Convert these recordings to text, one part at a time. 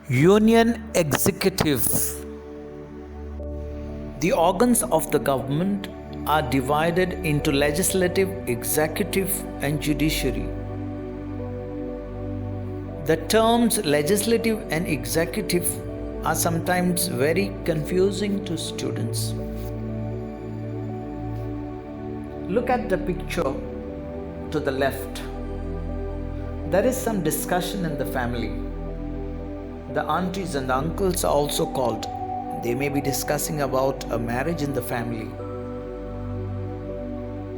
Union Executive. The organs of the government are divided into legislative, executive, and judiciary. The terms legislative and executive are sometimes very confusing to students. Look at the picture to the left. There is some discussion in the family. The aunties and the uncles are also called. They may be discussing about a marriage in the family.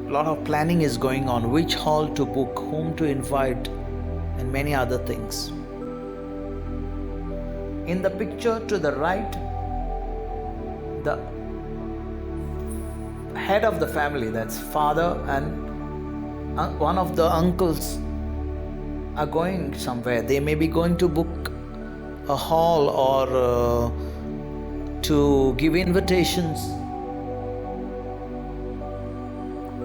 A lot of planning is going on, which hall to book, whom to invite, and many other things. In the picture to the right, the head of the family, that's father and one of the uncles, are going somewhere. They may be going to book a hall or to give invitations.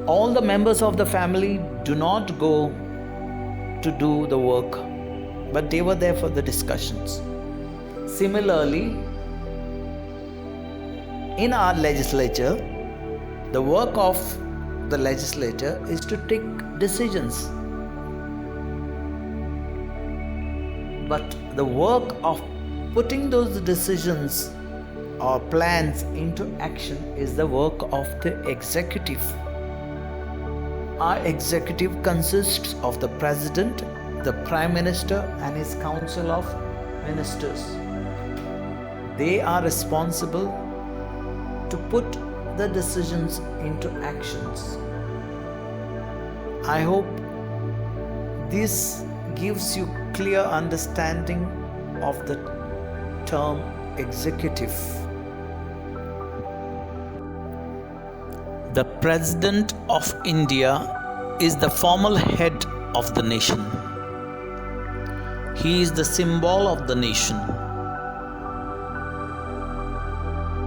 All the members of the family do not go to do the work, but they were there for the discussions. Similarly, in our legislature, the work of the legislature is to take decisions. But the work of putting those decisions or plans into action is the work of the executive. Our executive consists of the president, the prime minister, and his council of ministers. They are responsible to put the decisions into actions. I hope this gives you clear understanding of the term executive. The President of India is the formal head of the nation. He is the symbol of the nation.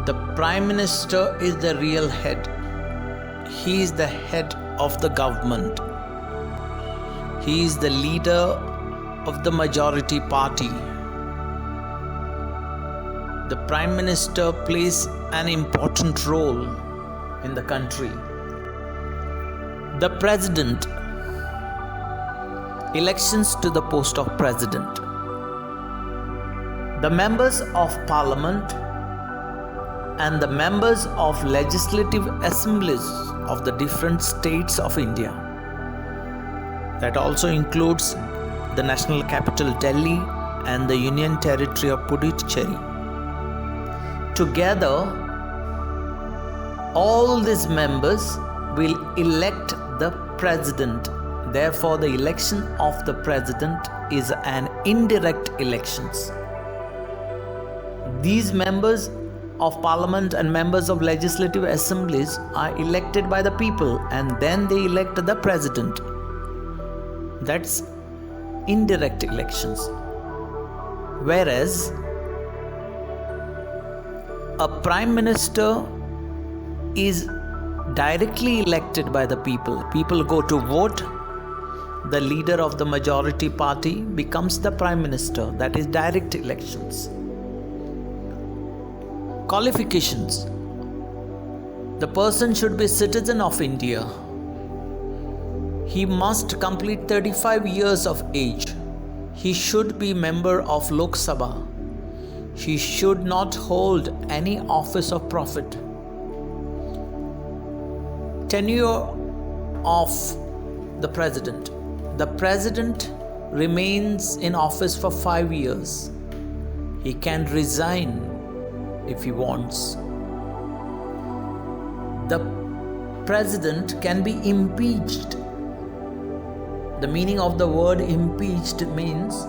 The Prime Minister is the real head. He is the head of the government. He is the leader of the majority party. The Prime Minister plays an important role in the country. The President. Elections to the post of President. The members of Parliament and the members of legislative assemblies of the different states of India. That also includes the National Capital Delhi and the Union Territory of Puducherry. Together, all these members will elect the president. Therefore, the election of the president is an indirect election. These members of parliament and members of legislative assemblies are elected by the people, and then they elect the president. That's indirect elections. Whereas a prime minister is directly elected by the people. People go to vote. The leader of the majority party becomes the prime minister. That is direct elections. Qualifications. The person should be a citizen of India. He must complete 35 years of age. He should be member of Lok Sabha. He should not hold any office of profit. Tenure of the president. The president remains in office for 5 years. He can resign if he wants. The president can be impeached. The meaning of the word impeached means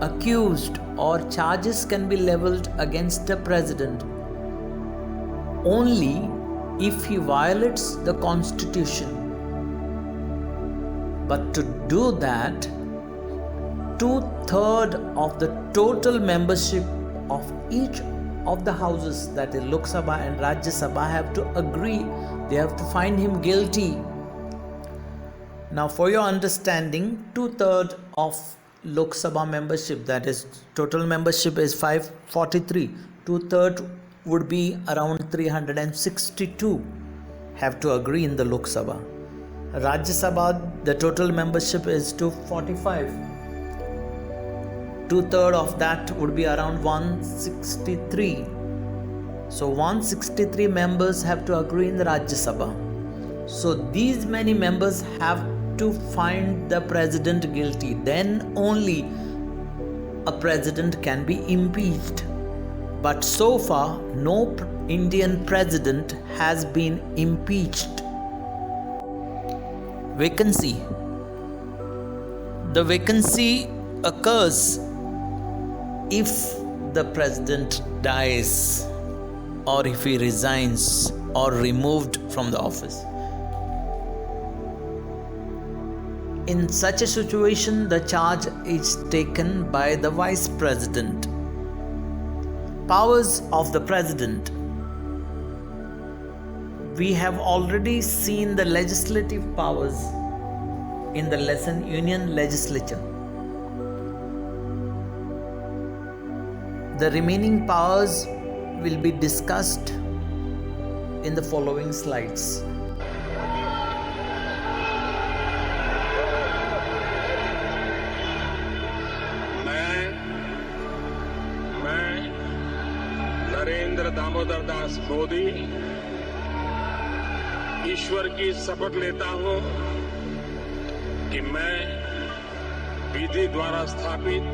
accused or charges can be leveled against the president only if he violates the constitution. But to do that, 2/3 of the total membership of each of the houses, that is Lok Sabha and Rajya Sabha, have to agree. They have to find him guilty. Now, for your understanding, 2/3 of Lok Sabha membership, that is total membership is 543. Two-thirds would be around 362 have to agree in the Lok Sabha. Rajya Sabha, the total membership is 245. Two-thirds of that would be around 163. So 163 members have to agree in the Rajya Sabha. So these many members have to find the president guilty. Then only a president can be impeached. But so far, no Indian president has been impeached. Vacancy. The vacancy occurs if the president dies or if he resigns or removed from the office. In such a situation, the charge is taken by the vice president. Powers of the president. We have already seen the legislative powers in the lesson Union Legislature. The remaining powers will be discussed in the following slides. Narendra Damodar Das Modi ईश्वर की शपथ लेता हूं कि मैं विधि द्वारा स्थापित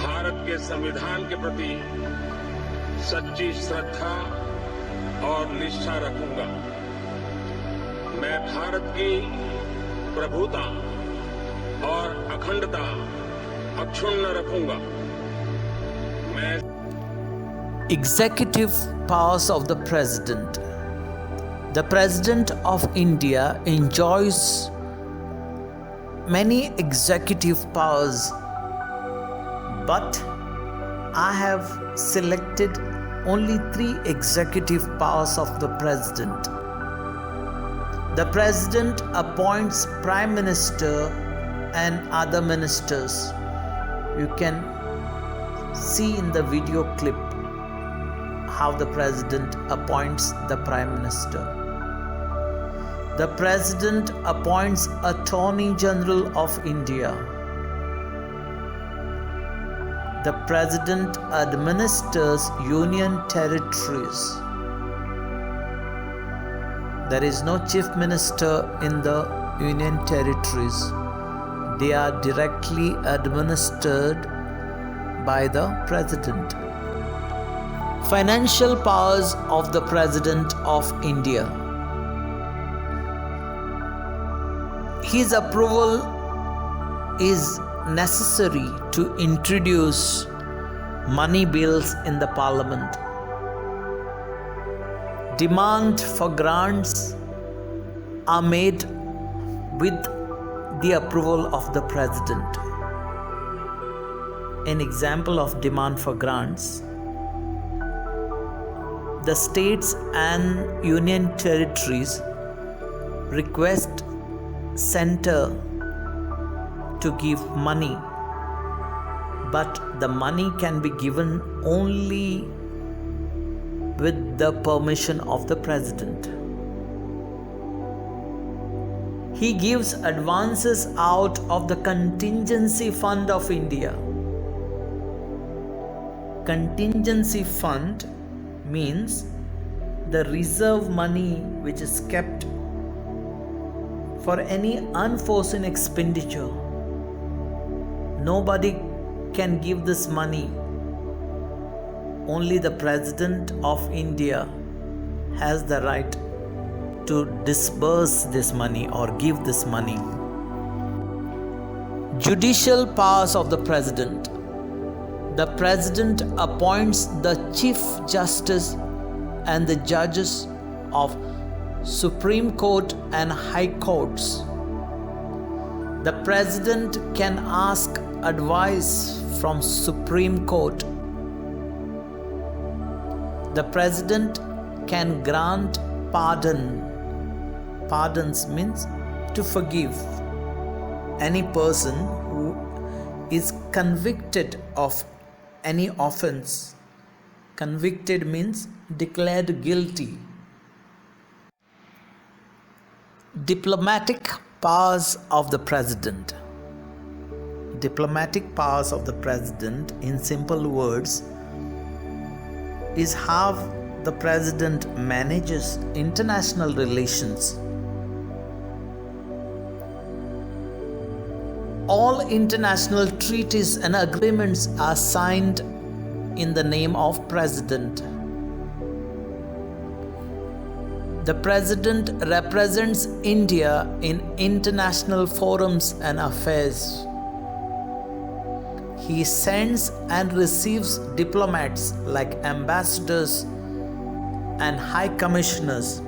भारत के संविधान के प्रति सच्ची श्रद्धा और निष्ठा रखूंगा। मैं भारत की प्रभुता और अखंडता अक्षुण्ण रखूंगा। मैं Executive powers of the President. The President of India enjoys many executive powers, but I have selected only 3 executive powers of the President. The President appoints Prime Minister and other ministers. You can see in the video clip how the President appoints the Prime Minister. The President appoints Attorney General of India. The President administers Union territories. There is no Chief Minister in the Union territories. They are directly administered by the President. Financial powers of the President of India. His approval is necessary to introduce money bills in the Parliament. Demand for grants are made with the approval of the President. An example of demand for grants: the states and union territories request center to give money, but the money can be given only with the permission of the President. He gives advances out of the contingency fund of India. Contingency fund means the reserve money which is kept for any unforeseen expenditure. Nobody can give this money. Only the President of India has the right to disburse this money or give this money. Judicial powers of the President. The President appoints the Chief Justice and the judges of Supreme Court and High Courts. The President can ask advice from Supreme Court. The President can grant pardon. Pardons means to forgive any person who is convicted of any offense. Convicted means declared guilty. Diplomatic powers of the president. Diplomatic powers of the president, in simple words, is how the president manages international relations. All international treaties and agreements are signed in the name of president. The president represents India in international forums and affairs. He sends and receives diplomats like ambassadors and high commissioners.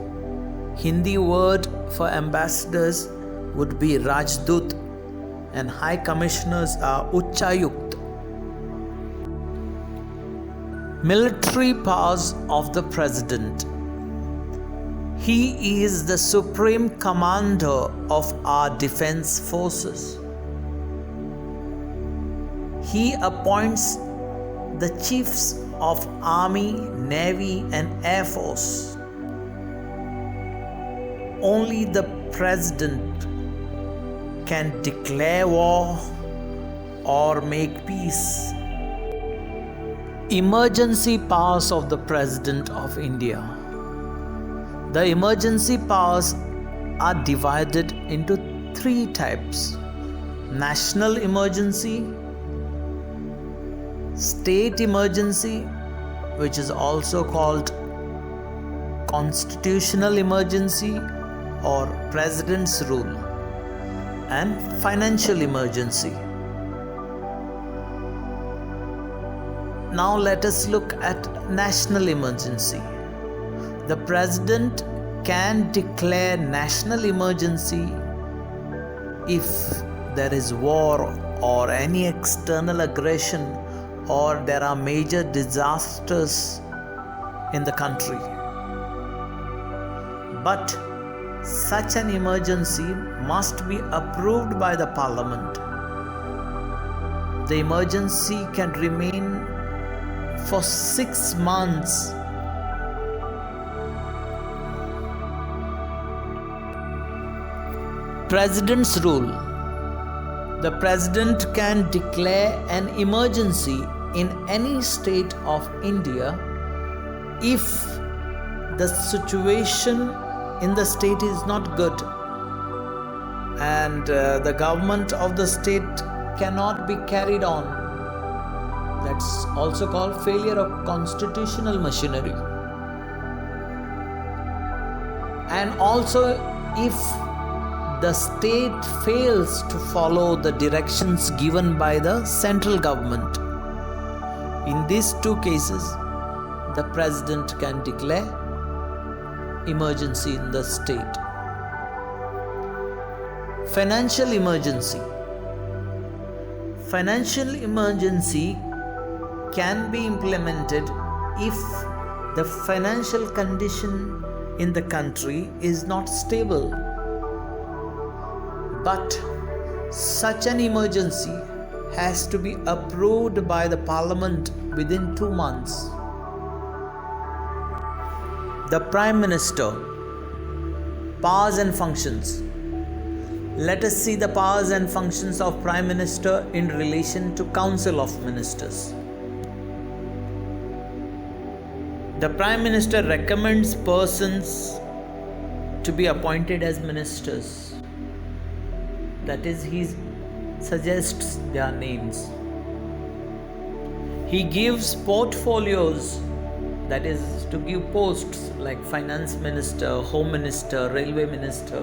Hindi word for ambassadors would be Rajdut and high commissioners are Uchayukt. Military powers of the president. He is the supreme commander of our defense forces. He appoints the chiefs of Army, Navy, and Air Force. Only the president can declare war or make peace. Emergency powers of the President of India. The emergency powers are divided into three types: national emergency, state emergency, which is also called constitutional emergency or president's rule, and financial emergency. Now let us look at national emergency. The president can declare national emergency if there is war or any external aggression or there are major disasters in the country. But such an emergency must be approved by the parliament. The emergency can remain for 6 months. President's rule. The president can declare an emergency in any state of India if the situation in the state is not good and the government of the state cannot be carried on. That's also called failure of constitutional machinery. And also if the state fails to follow the directions given by the central government. In these two cases, the president can declare emergency in the state. Financial emergency. Financial emergency can be implemented if the financial condition in the country is not stable. But such an emergency has to be approved by the parliament within 2 months. The Prime Minister. Powers and functions. Let us see the powers and functions of Prime Minister in relation to Council of Ministers. The Prime Minister recommends persons to be appointed as ministers. That is, he suggests their names. He gives portfolios, that is, to give posts like finance minister, home minister, railway minister.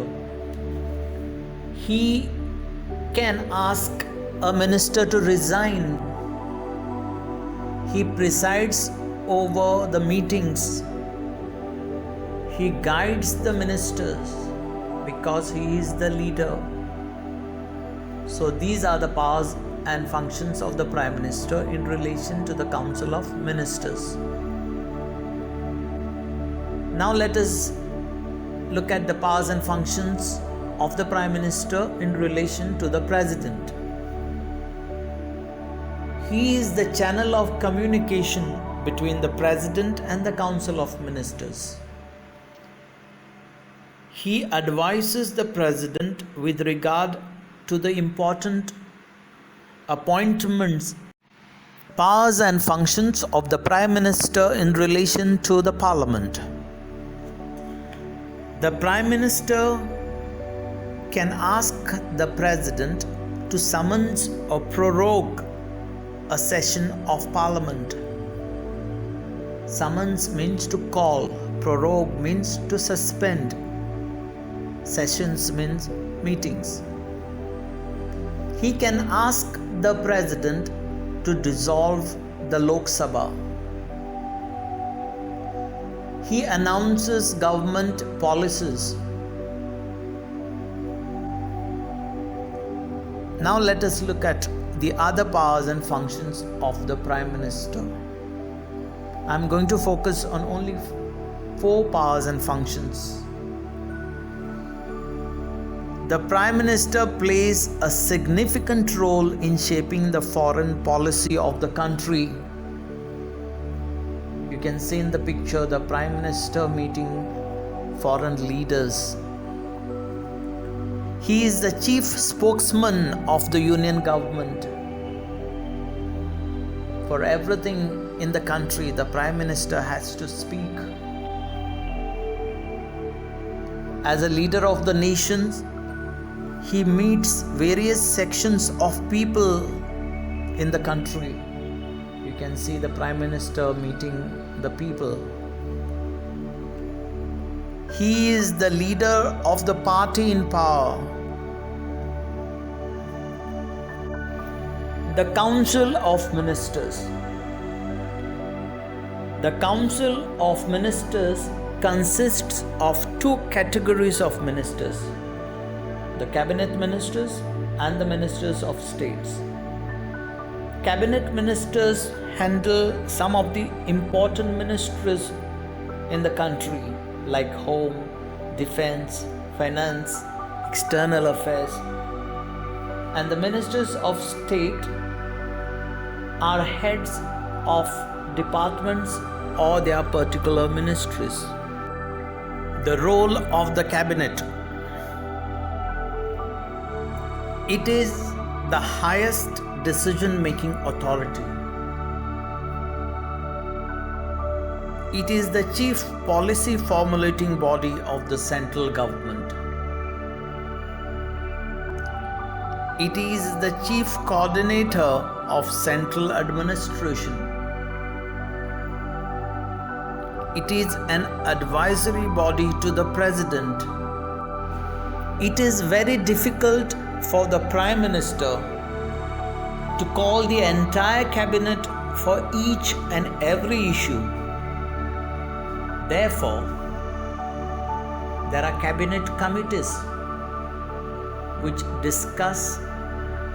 He can ask a minister to resign. He presides over the meetings. He guides the ministers because he is the leader. So these are the powers and functions of the Prime Minister in relation to the Council of Ministers. Now let us look at the powers and functions of the Prime Minister in relation to the President. He is the channel of communication between the President and the Council of Ministers. He advises the President with regard to the important appointments, powers and functions of the Prime Minister in relation to the Parliament. The Prime Minister can ask the President to summons or prorogue a session of Parliament. Summons means to call, prorogue means to suspend, sessions means meetings. He can ask the President to dissolve the Lok Sabha. He announces government policies. Now let us look at the other powers and functions of the Prime Minister. I am going to focus on only 4 powers and functions. The Prime Minister plays a significant role in shaping the foreign policy of the country. You can see in the picture the Prime Minister meeting foreign leaders. He is the chief spokesman of the Union government. For everything in the country, the Prime Minister has to speak. As a leader of the nations, he meets various sections of people in the country. You can see the Prime Minister meeting the people. He is the leader of the party in power. The Council of Ministers. The Council of Ministers consists of 2 categories of ministers: the Cabinet Ministers and the Ministers of States. Cabinet Ministers handle some of the important ministries in the country like Home, Defense, Finance, External Affairs. And the Ministers of State are heads of departments or their particular ministries. The role of the Cabinet. It is the highest decision-making authority. It is the chief policy formulating body of the central government. It is the chief coordinator of central administration. It is an advisory body to the President. It is very difficult for the Prime Minister to call the entire cabinet for each and every issue. Therefore, there are cabinet committees which discuss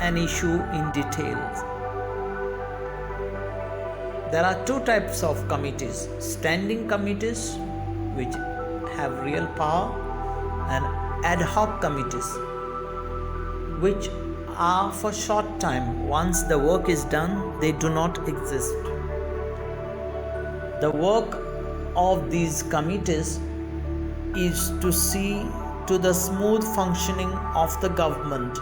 an issue in details. There are 2 types of committees: standing committees, which have real power, and ad hoc committees, which are for short time. Once the work is done, they do not exist. The work of these committees is to see to the smooth functioning of the government.